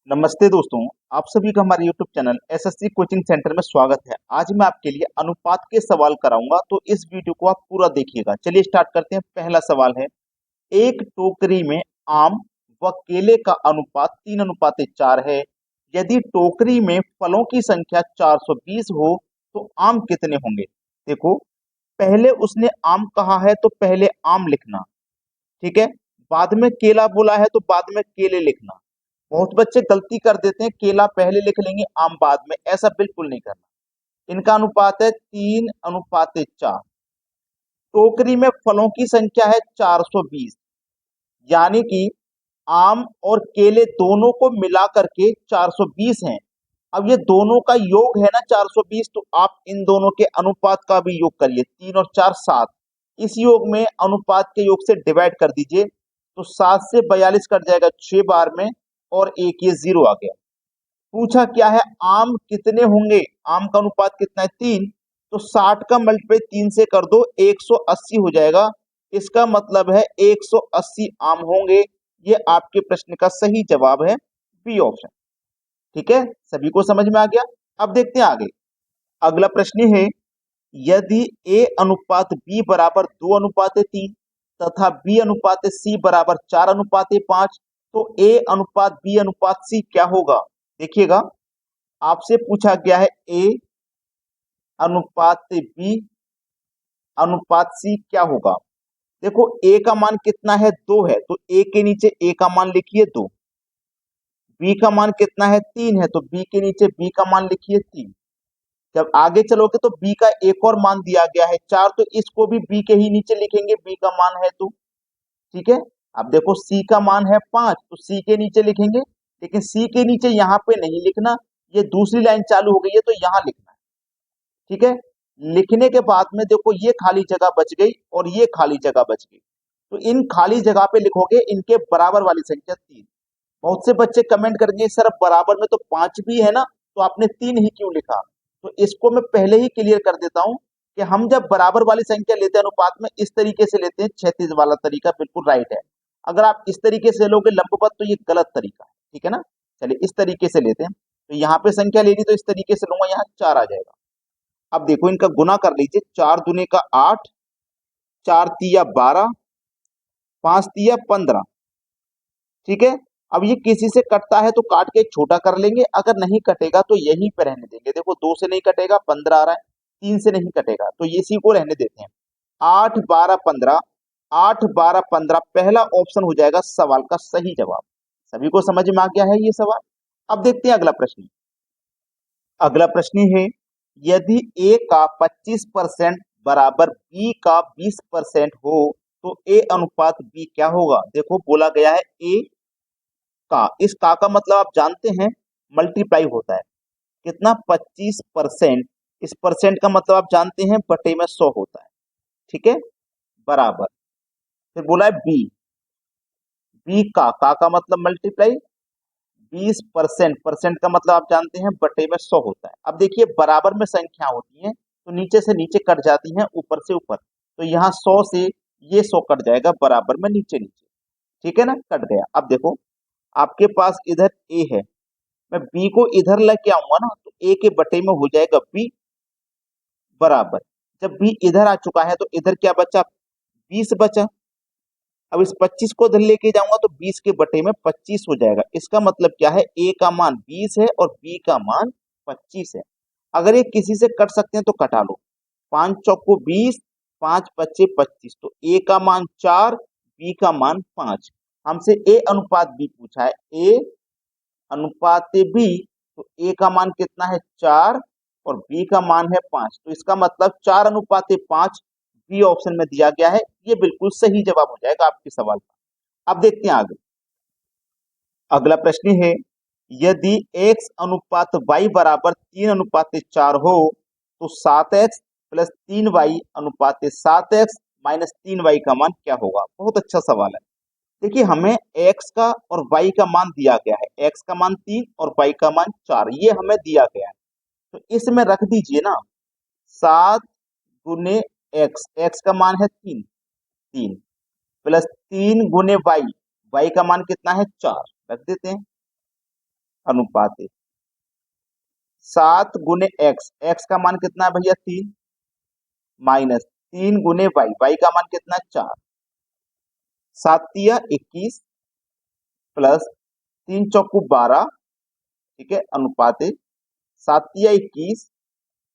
नमस्ते दोस्तों। आप सभी का हमारे YouTube channel SSC coaching centre में स्वागत है। आज मैं आपके लिए अनुपात के सवाल कराऊंगा, तो इस वीडियो को आप पूरा देखिएगा। चलिए स्टार्ट करते हैं। पहला सवाल है, एक टोकरी में आम व केले का अनुपात 3:4 है। यदि टोकरी में फलों की संख्या 420 हो तो आम कितने होंगे। देखो, पहले उसने आम कहा है तो पहले आम लिखना, ठीक है। बाद में केला बोला है तो बाद में केले लिखना। बहुत बच्चे गलती कर देते हैं, केला पहले लिख लेंगे आम बाद में, ऐसा बिल्कुल नहीं करना। इनका अनुपात है 3:4। टोकरी में फलों की संख्या है 420, यानी कि आम और केले दोनों को मिला करके 420 हैं। अब ये दोनों का योग है ना 420, तो आप इन दोनों के अनुपात का भी योग करिए। 3 और 4 7, इस योग में अनुपात के योग से डिवाइड कर दीजिए, तो 7 से 42 कट जाएगा 6 बार में, और एक ये जीरो आ गया। पूछा क्या है, आम कितने होंगे। आम का अनुपात कितना है 3, तो 60 का मल्टीप्लाई 3 से कर दो, 180 हो जाएगा। इसका मतलब है 180 आम होंगे। ये आपके प्रश्न का सही जवाब है, बी ऑप्शन। ठीक है, सभी को समझ में आ गया। अब देखते हैं आगे। अगला प्रश्न है, यदि ए अनुपात बी बराबर 2:3 तथा बी अनुपात सी बराबर 4:5, तो ए अनुपात बी अनुपात सी क्या होगा। देखिएगा, आपसे पूछा गया है ए अनुपात बी अनुपात सी क्या होगा। देखो, ए का मान कितना है 2 है, तो ए के नीचे ए का मान लिखिए 2। बी का मान कितना है 3 है, तो बी के नीचे बी का मान लिखिए 3। जब आगे चलोगे तो बी का एक और मान दिया गया है 4, तो इसको भी बी के ही नीचे लिखेंगे, बी का मान है 2। ठीक है। अब देखो, सी का मान है 5, तो सी के नीचे लिखेंगे, लेकिन सी के नीचे यहाँ पे नहीं लिखना, ये दूसरी लाइन चालू हो गई है तो यहाँ लिखना है। ठीक है। लिखने के बाद में देखो, ये खाली जगह बच गई और ये खाली जगह बच गई, तो इन खाली जगह पे लिखोगे इनके बराबर वाली संख्या 3। बहुत से बच्चे कमेंट करेंगे, सर बराबर में तो 5 भी है ना, तो आपने 3 ही क्यों लिखा। तो इसको मैं पहले ही क्लियर कर देता हूं कि हम जब बराबर वाली संख्या लेते हैं अनुपात में, इस तरीके से लेते हैं। क्षैतिज वाला तरीका बिल्कुल राइट है। अगर आप इस तरीके से लोगे लंबवत, तो ये गलत तरीका है। ठीक है ना। चलिए इस तरीके से लेते हैं, तो यहाँ पे संख्या लेनी तो इस तरीके से लूंगा, यहाँ 4 आ जाएगा। अब देखो, इनका गुना कर लीजिए। 4 दूने का 8, 4 तिया 12, 5 तिया 15। ठीक है। अब ये किसी से कटता है तो काट के छोटा कर लेंगे, अगर नहीं कटेगा तो यहीं पे रहने देंगे। देखो, 2 से नहीं कटेगा, 15 आ रहा है। 3 से नहीं कटेगा तो ये इसी को रहने देते हैं। 8 12 15, 8 12 15 पहला ऑप्शन हो जाएगा सवाल का सही जवाब। सभी को समझ में आ गया है ये सवाल। अब देखते हैं अगला प्रश्न। अगला प्रश्न है, यदि ए का 25% बराबर बी का 20% हो तो ए अनुपात बी क्या होगा। देखो, बोला गया है ए का, इस का मतलब आप जानते हैं मल्टीप्लाई होता है। कितना, 25%। इस परसेंट का मतलब आप जानते हैं बटे में 100 होता है। ठीक है, बराबर। फिर बोला है बी, बी का मतलब मल्टीप्लाई, 20%, परसेंट का मतलब आप जानते हैं बटे में 100 होता है। अब देखिए, बराबर में संख्या होती है तो नीचे से नीचे कट जाती हैं, ऊपर से ऊपर, तो यहाँ 100 से ये 100 कट जाएगा, बराबर में नीचे नीचे। ठीक है ना, कट गया। अब देखो, आपके पास इधर ए है, मैं बी को इधर लेके आऊंगा ना, तो ए के बटे में हो जाएगा बी, बराबर। जब बी इधर आ चुका है तो इधर क्या बचा, 20 बचा। अब इस 25 को इधर लेके जाऊंगा तो 20 के बटे में 25 हो जाएगा। इसका मतलब क्या है, ए का मान 20 है और बी का मान 25 है। अगर ये किसी से कट सकते हैं तो कटा लो। 5 चौको 20, 5 पच्चे 25, तो ए का मान 4, बी का मान 5। हमसे ए अनुपात बी पूछा है, ए अनुपात बी, तो ए का मान कितना है 4 और बी का मान है 5, तो इसका मतलब 4:5 बी ऑप्शन में दिया गया है। ये बिल्कुल सही जवाब हो जाएगा आपके सवाल का। अब देखते हैं आगे। अगला प्रश्न है, यदि x अनुपात y बराबर 3:4 हो तो 7x प्लस 3y अनुपात 7x माइनस 3y का मान क्या होगा। बहुत अच्छा सवाल है। देखिए, हमें x का और y का मान दिया गया है। x का मान 3 और y का मान 4, ये हमें दिया गया है। तो इसमें रख दीजिए ना, 7 गुने x, x का मान है 3, 3 प्लस 3 गुने y, y का मान कितना है 4, रख देते हैं। अनुपात 7 गुने एक्स, एक्स का मान कितना है भैया 3, माइनस 3 गुने वाई, वाई का मान कितना है 4, 7 तिया 21 प्लस 3 चौकू 12, ठीक है, अनुपात 7 तिया 21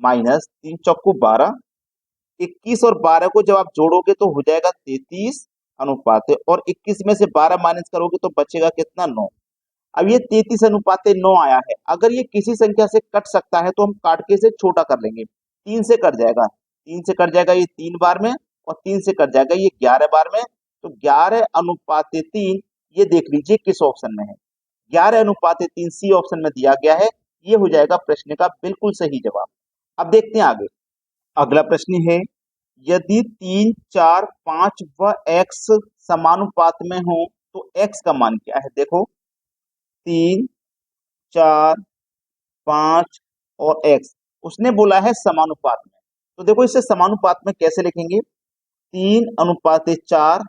माइनस 3 चौकू 12, 21 और 12 को जब आप जोड़ोगे तो हो जाएगा 33 अनुपात, और 21 में से 12 माइनस करोगे तो बचेगा कितना 9। अब ये 33 अनुपात 9 आया है, अगर ये किसी संख्या से कट सकता है तो हम काट के इसे छोटा कर लेंगे, 3 से कट जाएगा, 3 से कट जाएगा ये 3 बार में, और 3 से कट जाएगा ये 11 बार में, तो 11 अनुपात 3 ये देख लीजिए किस ऑप्शन में है, 11 अनुपात 3 सी ऑप्शन में दिया गया है, ये हो जाएगा प्रश्न का बिल्कुल सही जवाब। अब देखते हैं आगे, अगला प्रश्न है, यदि 3, 4, 5 व x समानुपात में हो तो x का मान क्या है। देखो 3, 4, 5 और x उसने बोला है समानुपात में, तो देखो इसे समानुपात में कैसे लिखेंगे, 3 अनुपात 4,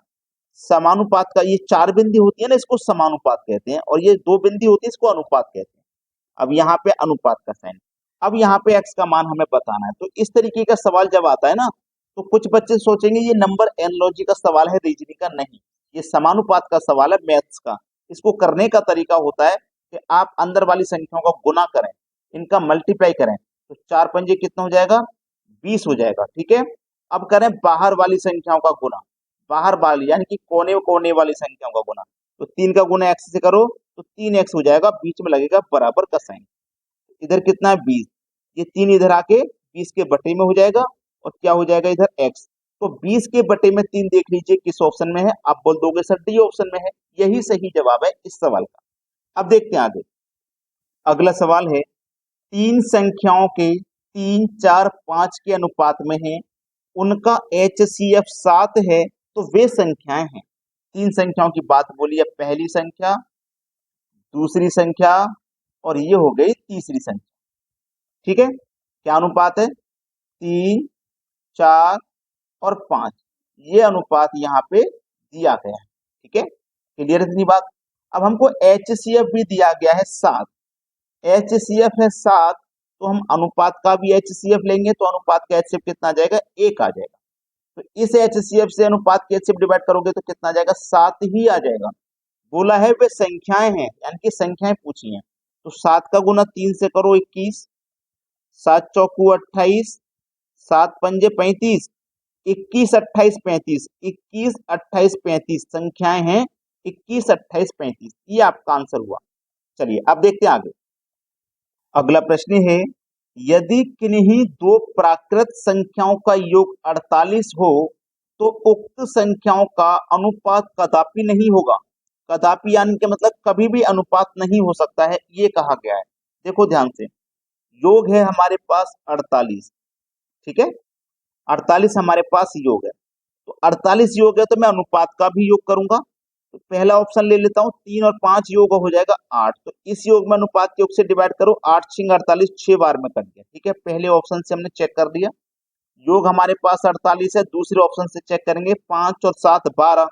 समानुपात का ये 4 बिंदी होती है ना, इसको समानुपात कहते हैं, और ये 2 बिंदी होती है इसको अनुपात कहते हैं। अब यहाँ पे अनुपात का साइन, अब यहाँ पे x का मान हमें बताना है, तो इस तरीके का सवाल जब आता है ना, तो कुछ बच्चे सोचेंगे ये नंबर एनालॉजी का सवाल है, रीजनिंग का नहीं, ये समानुपात का सवाल है, मैथ्स का। इसको करने का तरीका होता है कि आप अंदर वाली संख्याओं का गुना करें, इनका मल्टीप्लाई करें, तो 4 पंजे कितना हो जाएगा 20 हो जाएगा, ठीक है। अब करें बाहर वाली संख्याओं का गुना, बाहर वाली यानी कि कोने कोने वाली संख्याओं का गुना, तो 3 का गुना x से करो तो 3x हो जाएगा, बीच में लगेगा बराबर का साइन, इधर कितना है 20, ये 3 इधर आके 20 के बटे में हो जाएगा, और क्या हो जाएगा इधर x, तो 20 के बटे में 3 देख लीजिए किस ऑप्शन में है, आप बोल दोगे सर डी ऑप्शन में है, यही सही जवाब है इस सवाल का। अब देखते हैं आगे, अगला सवाल है, तीन संख्याओं के 3, 4, 5 के अनुपात में है, उनका HCF 7 है, तो वे संख्याएं हैं, तीन संख्याओं की बात बोली है, पहली संख्या, दूसरी संख्या, और ये हो गई तीसरी संख्या, ठीक है। क्या अनुपात है 3, 4 और 5, ये अनुपात यहाँ पे दिया गया है, ठीक है, क्लियर इतनी बात। अब हमको HCF भी दिया गया है 7, HCF है 7, तो हम अनुपात का भी HCF लेंगे, तो अनुपात का HCF कितना आ जाएगा 1 आ जाएगा, तो इस HCF से अनुपात के HCF डिवाइड करोगे तो कितना आ जाएगा 7 ही आ जाएगा। बोला है वे संख्याएं हैं, यानी कि संख्याएं पूछी हैं, तो 7 का गुना 3 से करो 21, 7 चौकू 28, 7 पंजे 35, 21, 28, 35, 21, 28, 35 संख्याएं हैं, 21, 28, 35, ये आपका आंसर हुआ। चलिए अब देखते हैं आगे, अगला प्रश्न है, यदि किन्हीं दो प्राकृत संख्याओं का योग 48 हो तो उक्त संख्याओं का अनुपात कदापि नहीं होगा, कदापि यानी कि मतलब कभी भी अनुपात नहीं हो सकता है, ये कहा गया है। देखो ध्यान से, योग है हमारे पास 48, ठीक है, 48 हमारे पास योग है, तो 48 योग है तो मैं अनुपात का भी योग करूंगा, तो पहला ऑप्शन ले लेता हूं, 3 और 5 योग हो जाएगा 8, तो इस योग में अनुपात के योग से डिवाइड करो, 8 छिंग 48, 6 बार में कट गया, ठीक है, पहले ऑप्शन से हमने चेक कर दिया, योग हमारे पास 48 है, दूसरे ऑप्शन से चेक करेंगे, 5 और 7 12,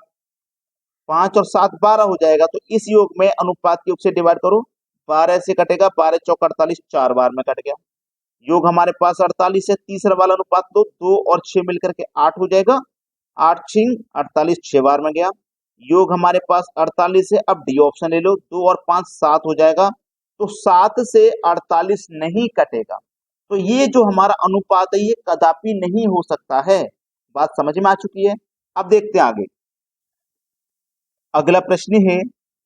5 और 7 12 हो जाएगा, तो इस योग में अनुपात के योग से डिवाइड करो, 12 से कटेगा, 12 चौक 48, 4 बार में कट गया, योग हमारे पास 48 है, तीसरा वाला अनुपात दो, 2 और 6 मिलकर के 8 हो जाएगा, 8 छिंग 48, 6 बार में गया, योग हमारे पास 48 है, अब डी ऑप्शन ले लो, 2 और 5 7 हो जाएगा, तो 7 से 48 नहीं कटेगा, तो ये जो हमारा अनुपात है ये कदापि नहीं हो सकता है, बात समझ में आ चुकी है। अब देखते हैं आगे, अगला प्रश्न है,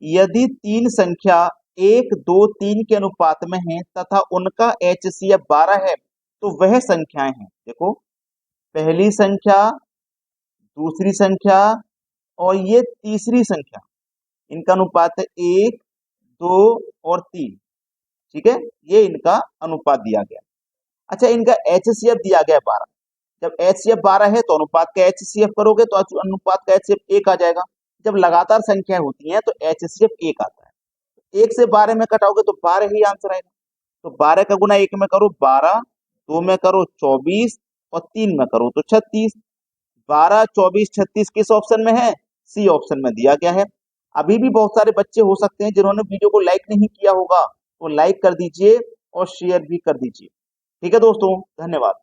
यदि तीन संख्या 1, 2, 3 के अनुपात में है तथा उनका HCF 12 है तो वह संख्याएं हैं, देखो पहली संख्या, दूसरी संख्या और ये तीसरी संख्या, इनका अनुपात है 1, 2 और 3, ठीक है, ये इनका अनुपात दिया गया। अच्छा, इनका HCF दिया गया 12, जब HCF 12 है तो अनुपात का HCF करोगे तो अनुपात का HCF 1 आ जाएगा, जब लगातार संख्याएं होती हैं तो HCF 1 आता है, 1 से 12 में कटाओगे तो 12 ही आंसर आएगा, तो 12 का गुना 1 में करो 12, 2 में करो 24 और 3 में करो तो 36, 12, 24, 36 किस ऑप्शन में है, सी ऑप्शन में दिया गया है। अभी भी बहुत सारे बच्चे हो सकते हैं जिन्होंने वीडियो को लाइक नहीं किया होगा, तो लाइक कर दीजिए और शेयर भी कर दीजिए। ठीक है दोस्तों, धन्यवाद।